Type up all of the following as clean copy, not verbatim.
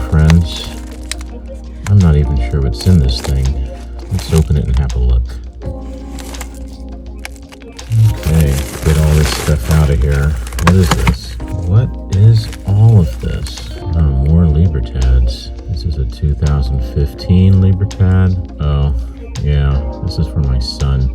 friends. I'm not even sure what's in this thing. Let's open it and have a look. Okay, get all this stuff out of here. What is this? What is all of this? Oh, more Libertads. This is a 2015 Libertad. Oh, yeah, this is for my son.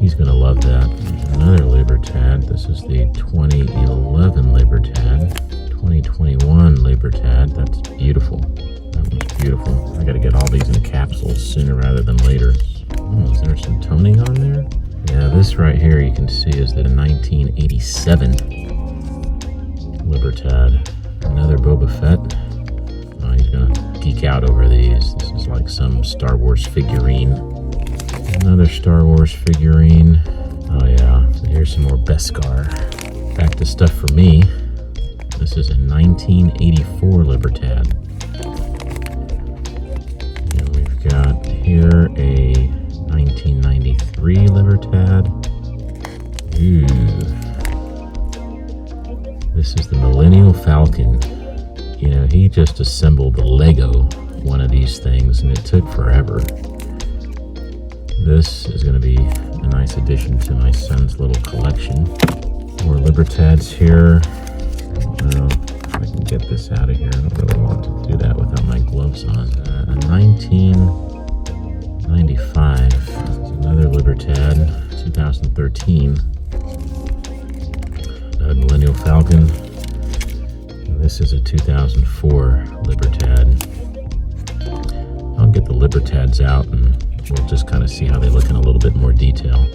He's gonna love that. There's another Libertad. This is the 2011 Libertad. 2021 Libertad. That's beautiful. That was beautiful. I gotta get all these in capsules sooner rather than later. Oh, is there some toning on there? Yeah, this right here you can see is the 1987 Libertad. Another Boba Fett. Oh, he's gonna geek out over these. This is like some Star Wars figurine. Another Star Wars figurine. Oh yeah, so here's some more Beskar. Back to stuff for me. This is a 1984 Libertad. And we've got here a 1993 Libertad. Ooh. This is the Millennial Falcon. You know, he just assembled the Lego one of these things and it took forever. This is going to be a nice addition to my son's little collection. More Libertads here. I don't know if I can get this out of here. I don't really want to do that without my gloves on. A 1995. Another Libertad. 2013. Another Millennial Falcon. And this is a 2004 Libertad. I'll get the Libertads out and we'll just kind of see how they look in a little bit more detail.